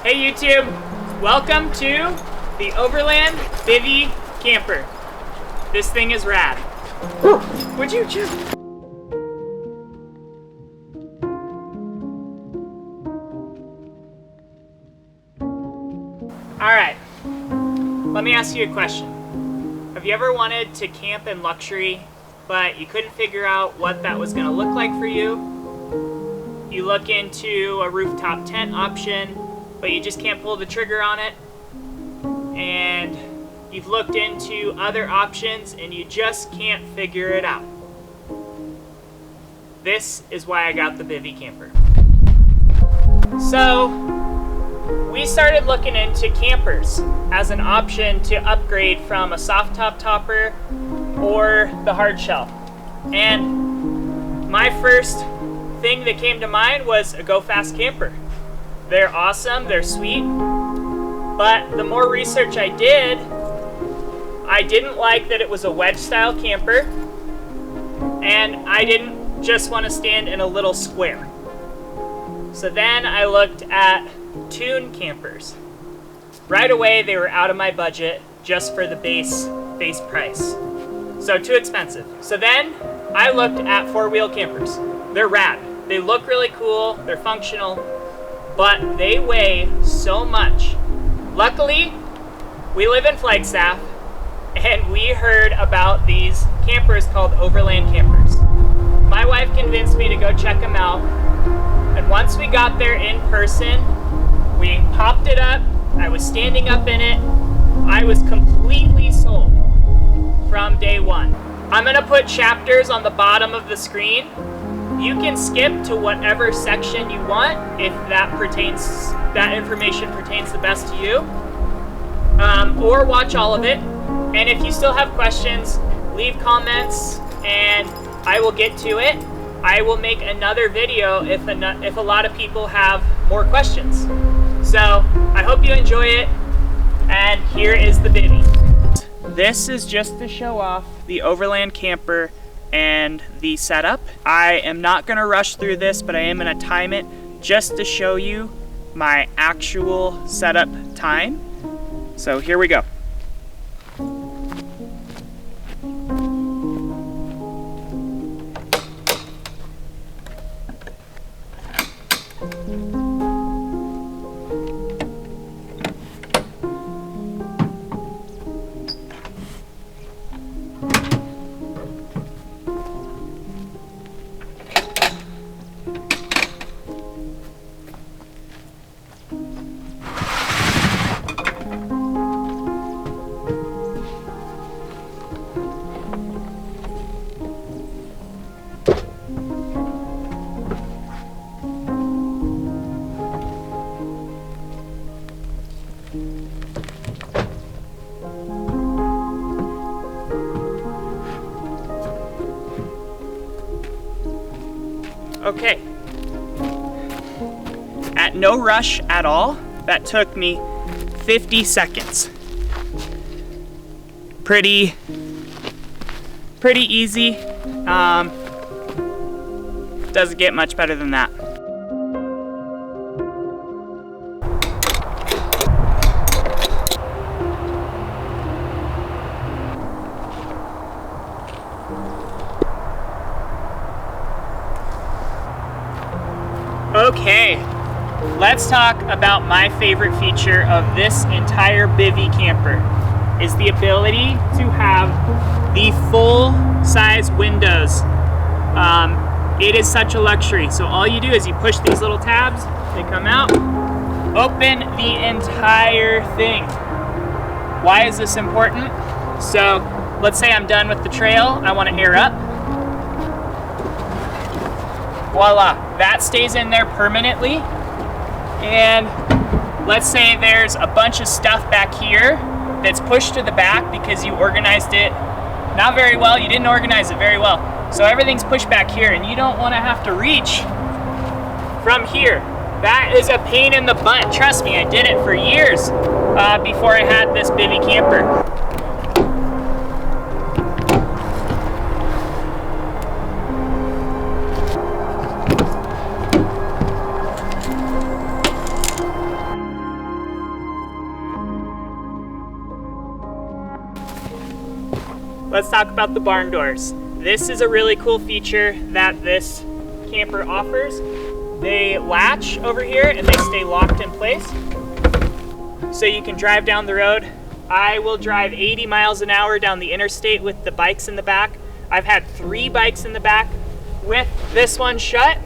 Hey YouTube, welcome to the OVRLND BIvy camper. This thing is rad. Would you just... Alright, let me ask you a question. Have you ever wanted to camp in luxury, but you couldn't figure out what that was going to look like for you? You look into a rooftop tent option, but you just can't pull the trigger on it. And you've looked into other options and you just can't figure it out. This is why I got the BIvy camper. So, we started looking into campers as an option to upgrade from a soft top topper or the hard shell. And my first thing that came to mind was a Go Fast camper. They're awesome, they're sweet, but the more research I did, I didn't like that it was a wedge style camper, and I didn't just want to stand in a little square. So then I looked at Tune campers. Right away they were out of my budget just for the base price. So too expensive. So then I looked at 4-wheel campers. They're rad. They look really cool, they're functional, but they weigh so much. Luckily, we live in Flagstaff, and we heard about these campers called OVRLND campers. My wife convinced me to go check them out, and once we got there in person, we popped it up, I was standing up in it, I was completely sold from day one. I'm gonna put chapters on the bottom of the screen. You can skip to whatever section you want if that information pertains the best to you, or watch all of it. And if you still have questions, leave comments and I will get to it. I will make another video if a lot of people have more questions. So I hope you enjoy it, and here is the BIvy. This is just to show off the OVRLND camper and the setup. I am not gonna rush through this, but I am gonna time it just to show you my actual setup time. So here we go. Okay, at no rush at all, that took me 50 seconds. Pretty easy. Doesn't get much better than that. Okay, let's talk about my favorite feature of this entire BIvy camper, is the ability to have the full size windows. It is such a luxury. So all you do is you push these little tabs, they come out, open the entire thing. Why is this important? So let's say I'm done with the trail, I want to air up. voila, that stays in there permanently. And let's say there's a bunch of stuff back here that's pushed to the back because you organized it not very well, you didn't organize it very well. So everything's pushed back here and you don't want to have to reach from here. That is a pain in the butt. Trust me, I did it for years before I had this bivy camper. Let's talk about the barn doors. This is a really cool feature that this camper offers. They latch over here and they stay locked in place. So you can drive down the road. I will drive 80 miles an hour down the interstate with the bikes in the back. I've had 3 bikes in the back with this one shut.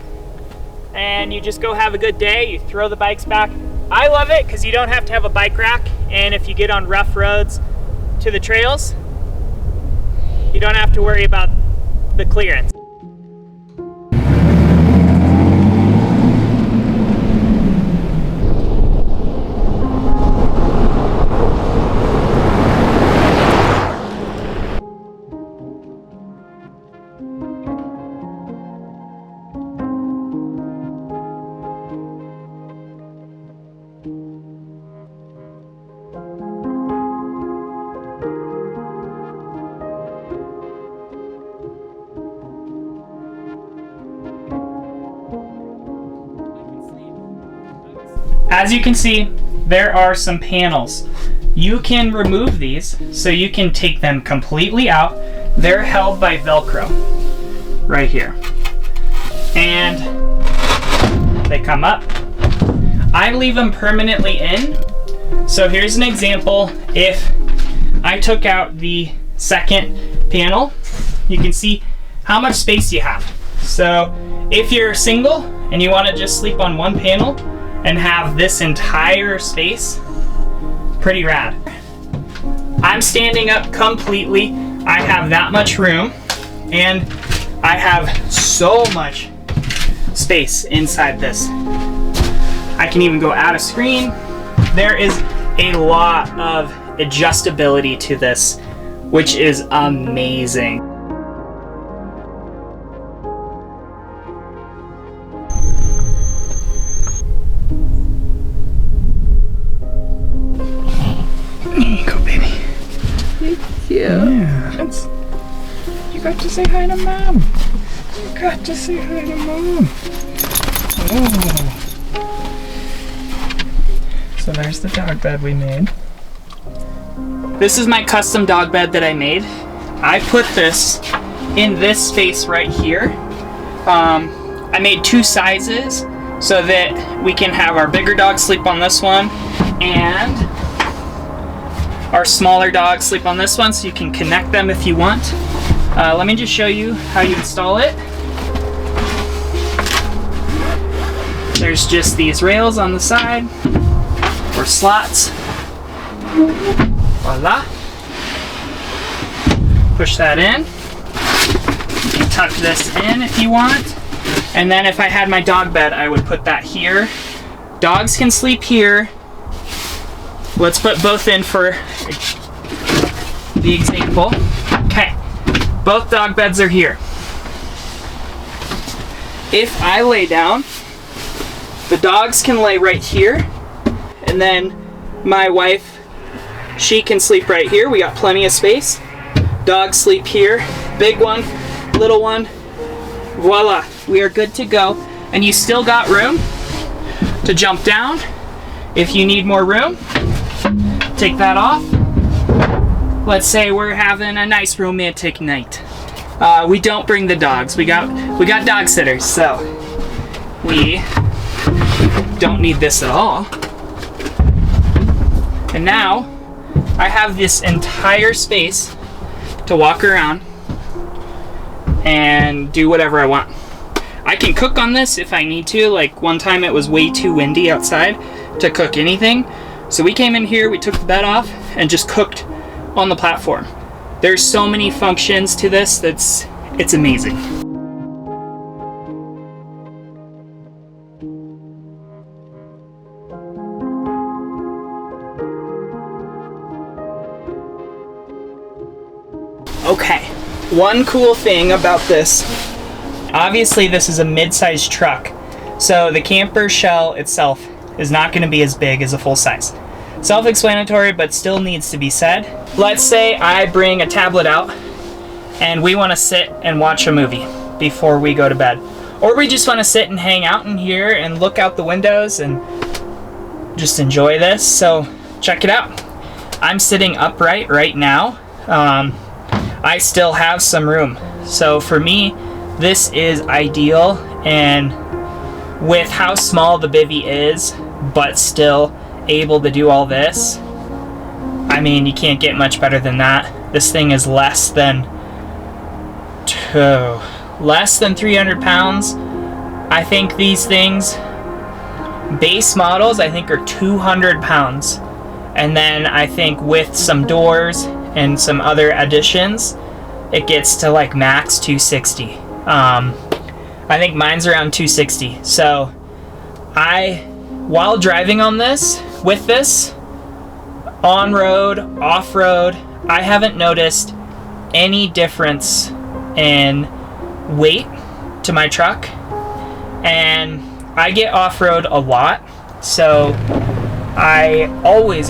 And you just go have a good day, you throw the bikes back. I love it because you don't have to have a bike rack. And if you get on rough roads to the trails, you don't have to worry about the clearance. As you can see, there are some panels. You can remove these, so you can take them completely out. They're held by Velcro, right here. And they come up. I leave them permanently in. So here's an example. If I took out the second panel, you can see how much space you have. So if you're single and you want to just sleep on one panel, and have this entire space, pretty rad. I'm standing up completely. I have that much room and I have so much space inside this. I can even go out of screen. There is a lot of adjustability to this, which is amazing. Yeah. You got to say hi to Mom. You got to say hi to Mom. Oh. So there's the dog bed we made. This is my custom dog bed that I made. I put this in this space right here. I made 2 sizes so that we can have our bigger dog sleep on this one and our smaller dogs sleep on this one, so you can connect them if you want. Let me just show you how you install it. There's just these rails on the side, or slots. Voila. Push that in. You can tuck this in if you want. And then if I had my dog bed, I would put that here. Dogs can sleep here. Let's put both in for the example. Okay, both dog beds are here. If I lay down, the dogs can lay right here, and then my wife, she can sleep right here. We got plenty of space. Dogs sleep here. Big one, little one. Voila, we are good to go. And you still got room to jump down if you need more room. Take that off. Let's say we're having a nice romantic night. We don't bring the dogs. We got dog sitters, so we don't need this at all. And now I have this entire space to walk around and do whatever I want. I can cook on this if I need to. Like one time it was way too windy outside to cook anything. So we came in here, we took the bed off, and just cooked on the platform. There's so many functions to this, it's amazing. Okay, one cool thing about this, obviously this is a mid-sized truck, so the camper shell itself is not going to be as big as a full size. Self-explanatory, but still needs to be said. Let's say I bring a tablet out and we want to sit and watch a movie before we go to bed. Or we just want to sit and hang out in here and look out the windows and just enjoy this. So check it out. I'm sitting upright right now. I still have some room. So for me, this is ideal. And with how small the BIvy is, but still able to do all this, I mean, you can't get much better than that. This thing is less than 300 pounds. I think these things, base models, I think are 200 pounds. And then I think with some doors and some other additions, it gets to like max 260. I think mine's around 260. So while driving on this, with this, on-road, off-road, I haven't noticed any difference in weight to my truck. And I get off-road a lot, so I always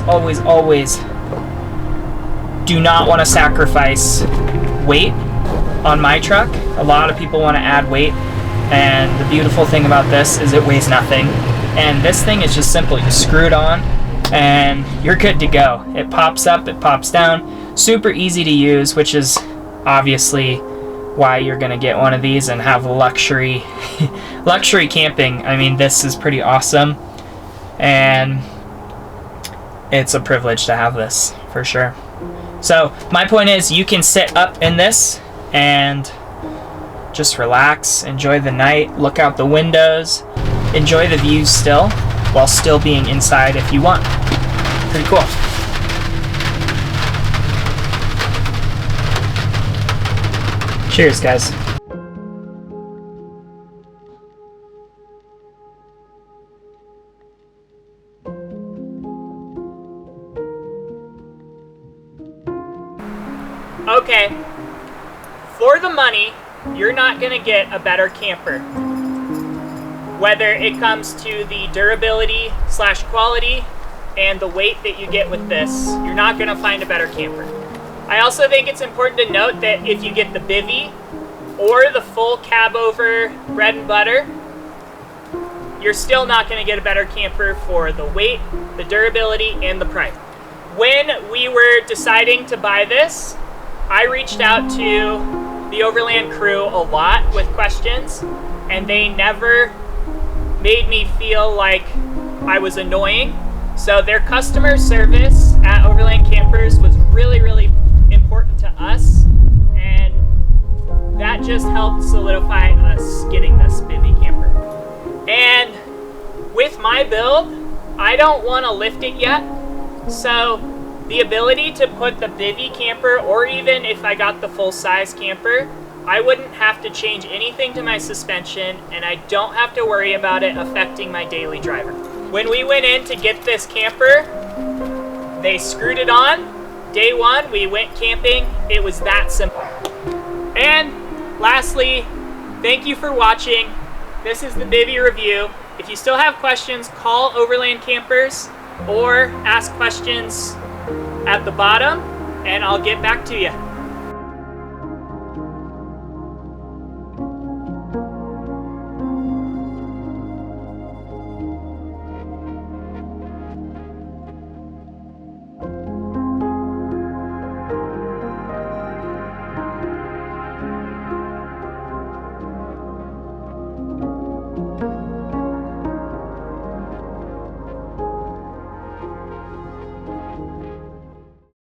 do not want to sacrifice weight on my truck. A lot of people want to add weight, and the beautiful thing about this is it weighs nothing. And this thing is just simple. You screw it on and you're good to go. It pops up, it pops down. Super easy to use, which is obviously why you're gonna get one of these and have luxury camping. I mean, this is pretty awesome, and it's a privilege to have this for sure. So my point is, you can sit up in this and just relax, enjoy the night, look out the windows, enjoy the views still, while still being inside if you want. Pretty cool. Cheers, guys. Okay, for the money, you're not gonna get a better camper. Whether it comes to the durability / quality and the weight that you get with this, you're not gonna find a better camper. I also think it's important to note that if you get the BIvy or the full cab over bread and butter, you're still not gonna get a better camper for the weight, the durability, and the price. When we were deciding to buy this, I reached out to the Overland crew a lot with questions, and they never made me feel like I was annoying. So their customer service at Overland Campers was really important to us, and that just helped solidify us getting this BIvy camper. And with my build, I don't want to lift it yet, so the ability to put the BIvy camper, or even if I got the full-size camper, I wouldn't have to change anything to my suspension, and I don't have to worry about it affecting my daily driver. When we went in to get this camper, they screwed it on. Day one, we went camping. It was that simple. And lastly, thank you for watching. This is the BIvy review. If you still have questions, call Overland Campers or ask questions at the bottom, and I'll get back to you.